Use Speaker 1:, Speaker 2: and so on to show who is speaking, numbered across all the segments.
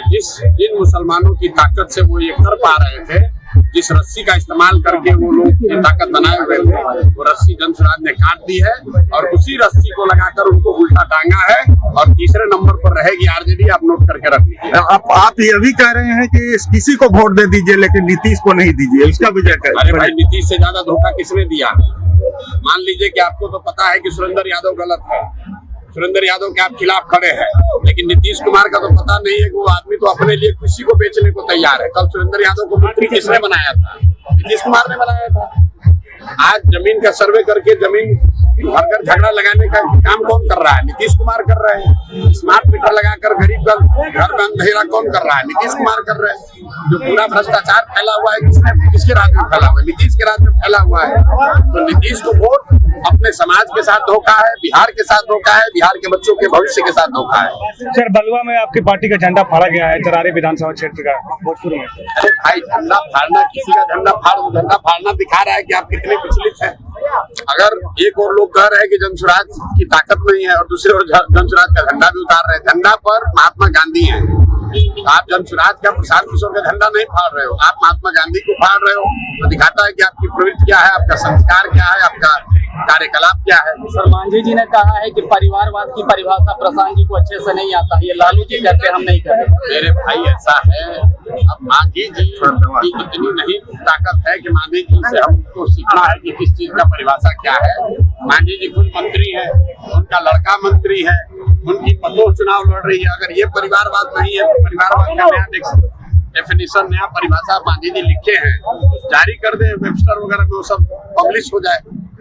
Speaker 1: जिन मुसलमानों की ताकत से वो ये कर पा रहे थे, जिस रस्सी का इस्तेमाल करके वो लोग ये ताकत बनाए हुए थे, वो रस्सी जनसुराज ने काट दी है और उसी रस्सी को लगाकर उनको उल्टा टांगा है। और तीसरे नंबर पर रहेगी आरजेडी, आप नोट करके रख लीजिए।
Speaker 2: आप ये भी कह रहे हैं कि किसी को वोट दे दीजिए लेकिन नीतीश को नहीं दीजिए, इसका वजह?
Speaker 1: अरे भाई, नीतीश से ज्यादा धोखा किसने दिया? मान लीजिए कि आपको तो पता है कि सुरेंद्र यादव गलत है, सुरेंद्र यादव के आप खिलाफ खड़े हैं, लेकिन नीतीश कुमार का तो पता नहीं है कि वो आदमी तो अपने लिए किसी को बेचने को तैयार है। कल सुरेंद्र यादव को मंत्री किसने बनाया था? नीतीश कुमार ने बनाया था। आज जमीन का सर्वे करके जमीन घर घर झगड़ा लगाने का काम कौन कर रहा है? नीतीश कुमार कर रहे हैं। स्मार्ट मीटर लगाकर गरीब का घर में अंधेरा कौन कर रहा है? नीतीश कुमार कर रहे हैं। जो पूरा भ्रष्टाचार फैला हुआ है, किसके राज में फैला हुआ है? नीतीश के राज में फैला हुआ है। तो नीतीश को वोट अपने समाज के साथ धोखा है, बिहार के साथ धोखा है, बिहार के बच्चों के भविष्य के साथ धोखा है।
Speaker 3: सर, बलुआ में आपकी पार्टी का झंडा फाड़ा गया है, चरारी विधानसभा क्षेत्र का, भोजपुर में।
Speaker 1: अरे भाई, झंडा फाड़ना, किसी का झंडा फाड़ना दिखा रहा है कि आप कितने विचलित हैं। अगर एक और लोग कह रहे हैं कि जनसुराज की ताकत नहीं है और दूसरे ओर जनसुराज का झंडा भी उतार रहे हैं, झंडा पर महात्मा गांधी हैं। आप जनसुराज का, प्रशांत किशोर का झंडा नहीं फाड़ रहे हो, आप महात्मा गांधी को फाड़ रहे हो। तो दिखाता है कि आपकी प्रवृत्ति क्या है, आपका संस्कार क्या है, आपका कार्यकलाप क्या है।
Speaker 4: सर, मांझी जी ने कहा है कि परिवारवाद की परिभाषा प्रशांत जी को अच्छे से नहीं आता, ये लालू जी कहते हम नहीं कहते।
Speaker 1: मेरे भाई, ऐसा है, अब मांझी जी की इतनी नहीं ताकत है कि मांझी जी से हमको सीखना है कि किस चीज का परिभाषा क्या है। मांझी जी खुद मंत्री है, उनका लड़का मंत्री है, उनकी पतोह चुनाव लड़ रही है। अगर ये परिवारवाद नहीं है तो परिवारवाद का नया डेफिनेशन, नया परिभाषा मांझी जी लिखे हैं, जारी कर दे वेबस्टर वगैरह में, वो सब पब्लिश हो जाए।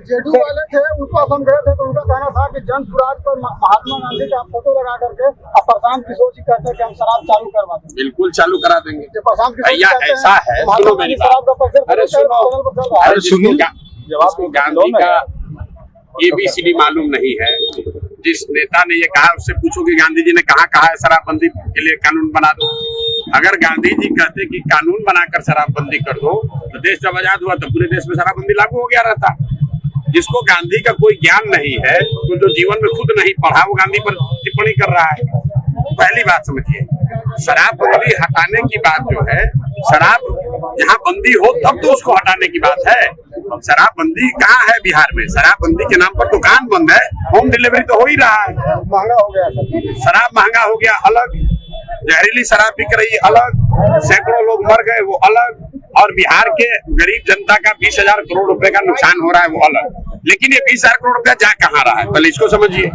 Speaker 5: जेडू वाले थे, उनको असम गए थे तो उनका कहना था कि जनसुराज पर महात्मा गांधी का फोटो लगा करके अब प्रशांत किशोर जी कहते हैं कि हम शराब चालू करवा देंगे।
Speaker 1: बिल्कुल चालू करा देंगे भैया, ऐसा है। सुनो मेरी बात, अरे सुनो, जिसको गांधी का ABCD मालूम नहीं है, जिस नेता ने ये कहा उससे पूछो कि गांधी जी ने कहाँ कहा है शराबबंदी के लिए कानून बना दो। अगर गांधी जी कहते कि कानून बनाकर शराबबंदी कर दो तो देश जब आजाद हुआ तो पूरे देश में शराबबंदी लागू हो गया रहता। जिसको गांधी का कोई ज्ञान नहीं है, तो जो जीवन में खुद नहीं पढ़ा, वो गांधी पर टिप्पणी कर रहा है। पहली बात समझिए, शराबबंदी हटाने की बात जो है, शराब जहाँ बंदी हो तब तो उसको हटाने की बात है। शराबबंदी कहाँ है बिहार में? शराबबंदी के नाम पर दुकान बंद है, होम डिलीवरी तो हो ही रहा है।
Speaker 5: महंगा हो गया,
Speaker 1: शराब महंगा हो गया अलग, जहरीली शराब बिक रही अलग, सैकड़ों लोग मर गए वो अलग, और बिहार के गरीब जनता का 20,000 करोड़ रुपए का नुकसान हो रहा है वो अलग। लेकिन ये 20,000 करोड़ रुपया जा कहाँ रहा है, पहले इसको समझिए।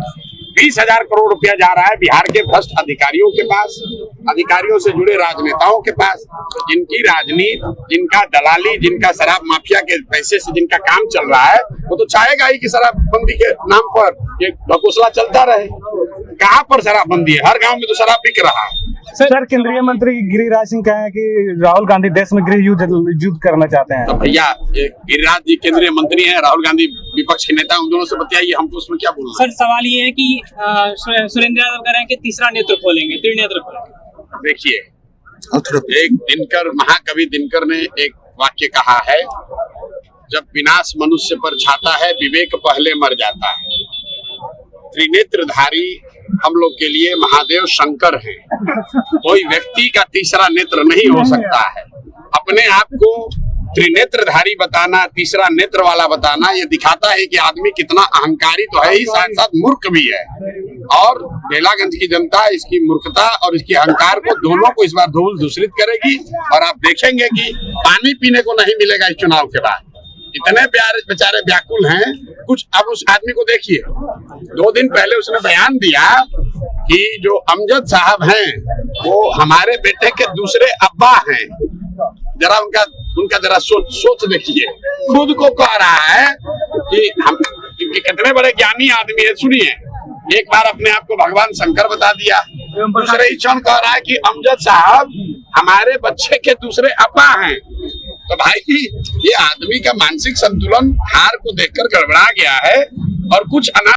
Speaker 1: 20,000 करोड़ रुपया जा रहा है बिहार के भ्रष्ट अधिकारियों के पास, अधिकारियों से जुड़े राजनेताओं के पास, जिनकी राजनीति, जिनका दलाली, जिनका शराब माफिया के पैसे से जिनका काम चल रहा है, वो तो चाहेगा ही कि शराबबंदी के नाम पर एक ढकोसला चलता रहे। कहाँ पर शराबबंदी है? हर गांव में तो शराब बिक रहा है।
Speaker 3: सर, केंद्रीय मंत्री गिरिराज सिंह कहे हैं कि राहुल गांधी देश में गृह युद्ध करना चाहते हैं।
Speaker 1: तो भैया, गिरिराज जी केंद्रीय मंत्री हैं, राहुल गांधी विपक्ष के नेता, उन दोनों से बताइए, हमको उसमें क्या बोलना।
Speaker 4: सर, सवाल ये है कि सुरेंद्र यादव कह रहे हैं कि तीसरा नेत्र खोलेंगे, त्रिनेत्र खोलेंगे।
Speaker 1: देखिए, एक दिनकर, महाकवि दिनकर ने एक वाक्य कहा है, जब विनाश मनुष्य पर छाता है विवेक पहले मर जाता है। त्रिनेत्रधारी हम लोग के लिए महादेव शंकर हैं। कोई व्यक्ति का तीसरा नेत्र नहीं हो सकता है। अपने आप को त्रिनेत्रधारी बताना, तीसरा नेत्र वाला बताना, ये दिखाता है कि आदमी कितना अहंकारी तो है ही, साथ साथ मूर्ख भी है। और बेलागंज की जनता इसकी मूर्खता और इसकी अहंकार को दोनों को इस बार धूल दूसरित करेगी। और आप देखेंगे कि पानी पीने को नहीं मिलेगा इस चुनाव के बाद। इतने बेचारे व्याकुल हैं कुछ। अब उस आदमी को देखिए, 2 दिन पहले उसने बयान दिया कि जो अमजद साहब हैं वो हमारे बेटे के दूसरे अब्बा हैं। जरा उनका जरा सोच देखिए, खुद को कह रहा है कि हम कितने बड़े ज्ञानी आदमी है। सुनिए, एक बार अपने आप को भगवान शंकर बता दिया, दूसरे ही क्षण कह रहा है कि अमजद साहब हमारे बच्चे के दूसरे अब्बा हैं। तो भाई, ये आदमी का मानसिक संतुलन हार को देखकर गड़बड़ा गया है और कुछ